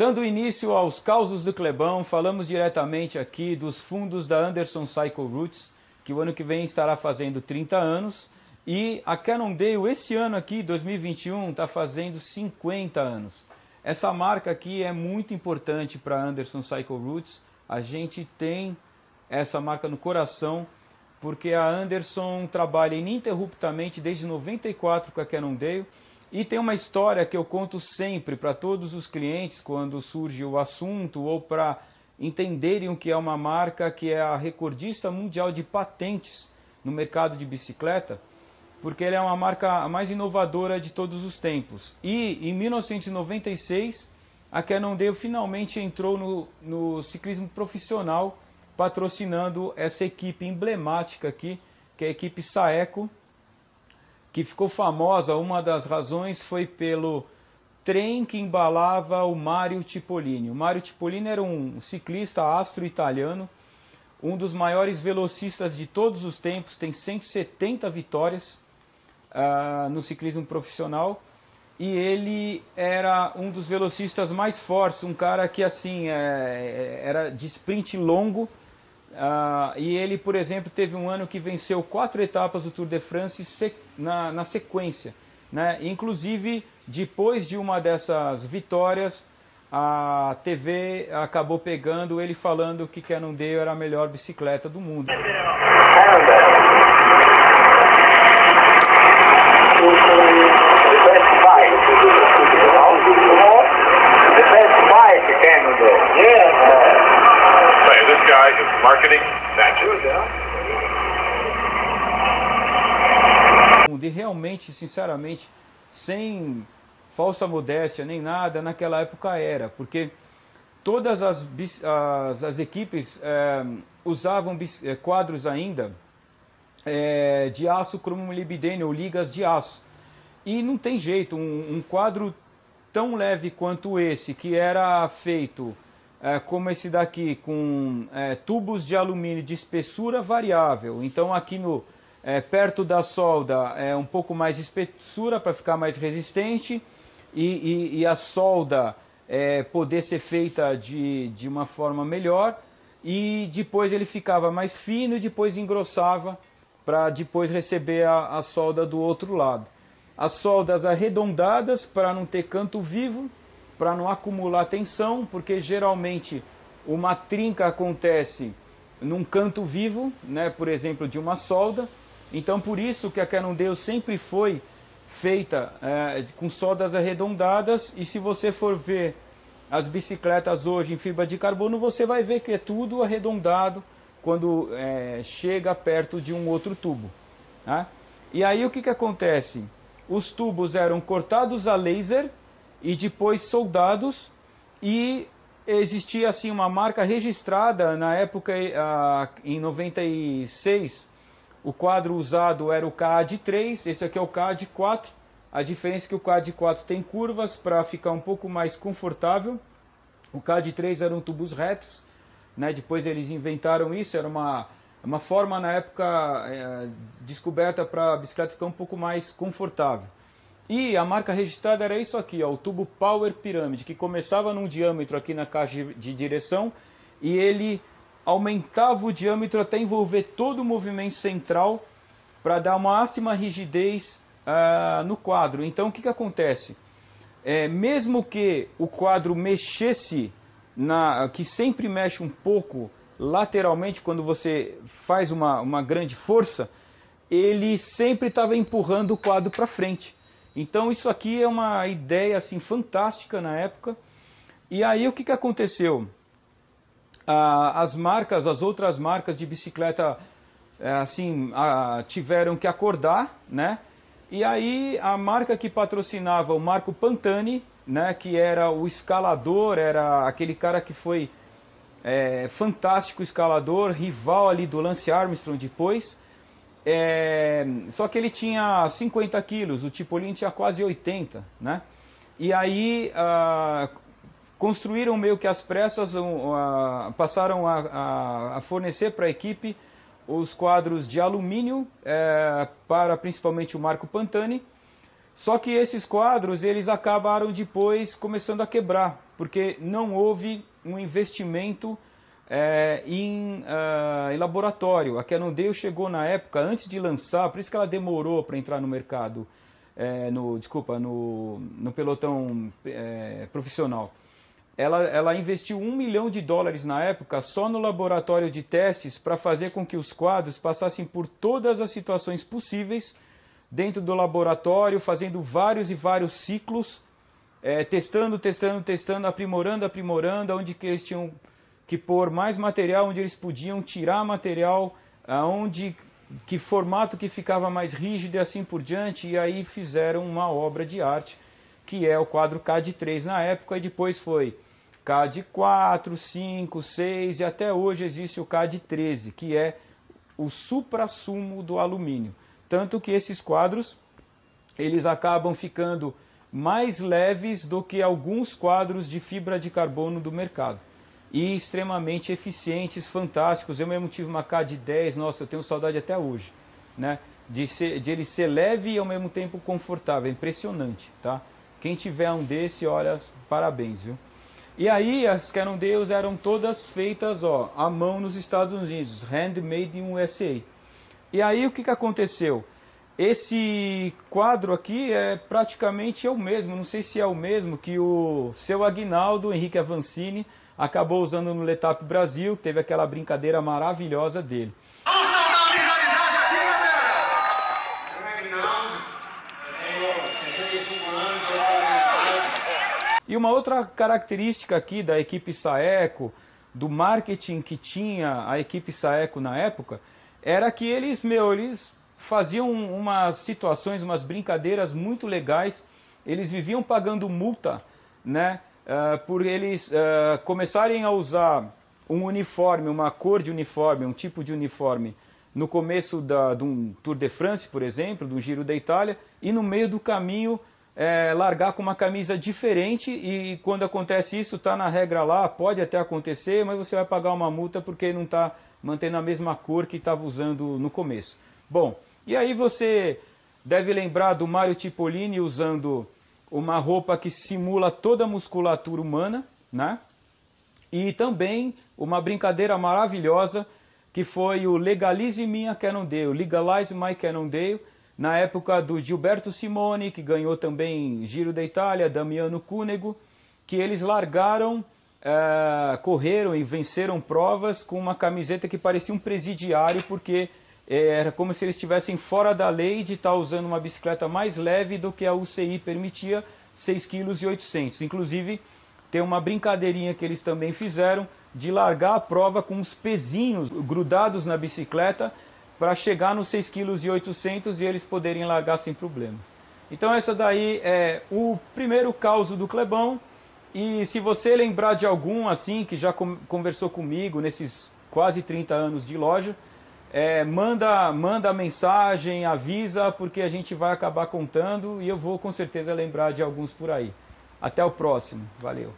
Dando início aos causos do Clebão, falamos diretamente aqui dos fundos da Anderson Cycle Roots, que o ano que vem estará fazendo 30 anos, e a Cannondale esse ano aqui, 2021, está fazendo 50 anos. Essa marca aqui é muito importante para a Anderson Cycle Roots, a gente tem essa marca no coração, porque a Anderson trabalha ininterruptamente desde 94 com a Cannondale, e tem uma história que eu conto sempre para todos os clientes quando surge o assunto ou para entenderem o que é uma marca que é a recordista mundial de patentes no mercado de bicicleta, porque ela é uma marca mais inovadora de todos os tempos. E em 1996 a Cannondale finalmente entrou no ciclismo profissional, patrocinando essa equipe emblemática aqui, que é a equipe Saeco, que ficou famosa. Uma das razões foi pelo trem que embalava o Mario Cipollini. O Mario Cipollini era um ciclista astro-italiano, um dos maiores velocistas de todos os tempos, tem 170 vitórias no ciclismo profissional, e ele era um dos velocistas mais fortes, um cara que assim era de sprint longo. E ele, por exemplo, teve um ano que venceu 4 etapas do Tour de France na sequência, né? Inclusive, depois de uma dessas vitórias, a TV acabou pegando ele falando que Cannondale era a melhor bicicleta do mundo. E realmente, sinceramente, sem falsa modéstia nem nada, naquela época era, porque todas as equipes usavam quadros ainda de aço cromolibdênio ou ligas de aço. E não tem jeito, um quadro tão leve quanto esse, que era feito como esse daqui, com tubos de alumínio de espessura variável. Então aqui perto da solda é um pouco mais de espessura para ficar mais resistente, e a solda poder ser feita de uma forma melhor, e depois ele ficava mais fino e depois engrossava para depois receber a solda do outro lado. As soldas arredondadas para não ter canto vivo, para não acumular tensão, porque geralmente uma trinca acontece num canto vivo, né, por exemplo, de uma solda. Então por isso que a Cannondale sempre foi feita com soldas arredondadas, e se você for ver as bicicletas hoje em fibra de carbono, você vai ver que é tudo arredondado quando chega perto de um outro tubo, né? E aí o que acontece? Os tubos eram cortados a laser e depois soldados, e existia assim uma marca registrada na época, em 96, o quadro usado era o CAD3, esse aqui é o CAD4, a diferença é que o CAD4 tem curvas para ficar um pouco mais confortável, o CAD3 eram tubos retos, né? Depois eles inventaram isso, era uma forma na época descoberta para a bicicleta ficar um pouco mais confortável. E a marca registrada era isso aqui, ó, o tubo Power Pyramid, que começava num diâmetro aqui na caixa de direção, e ele aumentava o diâmetro até envolver todo o movimento central para dar uma máxima rigidez no quadro. Então o que acontece? Mesmo que o quadro mexesse, que sempre mexe um pouco lateralmente quando você faz uma grande força, ele sempre estava empurrando o quadro para frente. Então isso aqui é uma ideia assim fantástica na época. E aí o que aconteceu? As outras marcas de bicicleta tiveram que acordar, né? E aí a marca que patrocinava o Marco Pantani, né, que era o escalador, era aquele cara que foi fantástico escalador, rival ali do Lance Armstrong depois. Só que ele tinha 50 quilos, o Cipollini tinha quase 80, né? E aí construíram meio que às pressas, passaram a fornecer para a equipe os quadros de alumínio para principalmente o Marco Pantani. Só que esses quadros eles acabaram depois começando a quebrar, porque não houve um investimento em laboratório. A Cannondale chegou na época, antes de lançar, por isso que ela demorou para entrar no mercado, no pelotão profissional. Ela investiu $1 milhão na época só no laboratório de testes para fazer com que os quadros passassem por todas as situações possíveis dentro do laboratório, fazendo vários e vários ciclos, testando, aprimorando, onde que eles tinham que pôr mais material, onde eles podiam tirar material, que formato que ficava mais rígido e assim por diante, e aí fizeram uma obra de arte, que é o quadro CAD 3 na época, e depois foi CAD 4, 5, 6, e até hoje existe o CAD 13, que é o suprassumo do alumínio. Tanto que esses quadros, eles acabam ficando mais leves do que alguns quadros de fibra de carbono do mercado. E extremamente eficientes, fantásticos. Eu mesmo tive uma CAD 10, nossa, eu tenho saudade até hoje, né? De ele ser leve e ao mesmo tempo confortável, é impressionante, tá? Quem tiver um desse, olha, parabéns, viu? E aí as Cannondales eram todas feitas, ó, à mão nos Estados Unidos, handmade in USA. E aí o que aconteceu? Esse quadro aqui é praticamente o mesmo, não sei se é o mesmo que o seu Aguinaldo Henrique Avancini acabou usando no Letap Brasil, teve aquela brincadeira maravilhosa dele. Vamos soltar a rivalidade aqui, galera! Aguinaldo, 65 anos, E uma outra característica aqui da equipe Saeco, do marketing que tinha a equipe Saeco na época, era que eles faziam umas situações, umas brincadeiras muito legais. Eles viviam pagando multa, né, por eles começarem a usar um uniforme, uma cor de uniforme, um tipo de uniforme, no começo de um Tour de France, por exemplo, de um Giro da Itália, e no meio do caminho largar com uma camisa diferente, e quando acontece isso, está na regra lá, pode até acontecer, mas você vai pagar uma multa porque não está mantendo a mesma cor que estava usando no começo. Bom, e aí você deve lembrar do Mario Cipollini usando uma roupa que simula toda a musculatura humana, né? E também uma brincadeira maravilhosa que foi o Legalize Minha Cannondale, Legalize My Cannondale, na época do Gilberto Simoni, que ganhou também Giro da Itália, Damiano Cunego, que eles largaram, correram e venceram provas com uma camiseta que parecia um presidiário, porque era como se eles estivessem fora da lei de estar usando uma bicicleta mais leve do que a UCI permitia, 6,8 kg. Inclusive, tem uma brincadeirinha que eles também fizeram de largar a prova com os pezinhos grudados na bicicleta para chegar nos 6,8 kg e eles poderem largar sem problemas. Então essa daí é o primeiro caos do Clebão. E se você lembrar de algum assim que já conversou comigo nesses quase 30 anos de loja, manda mensagem, avisa, porque a gente vai acabar contando e eu vou com certeza lembrar de alguns por aí. Até o próximo. Valeu.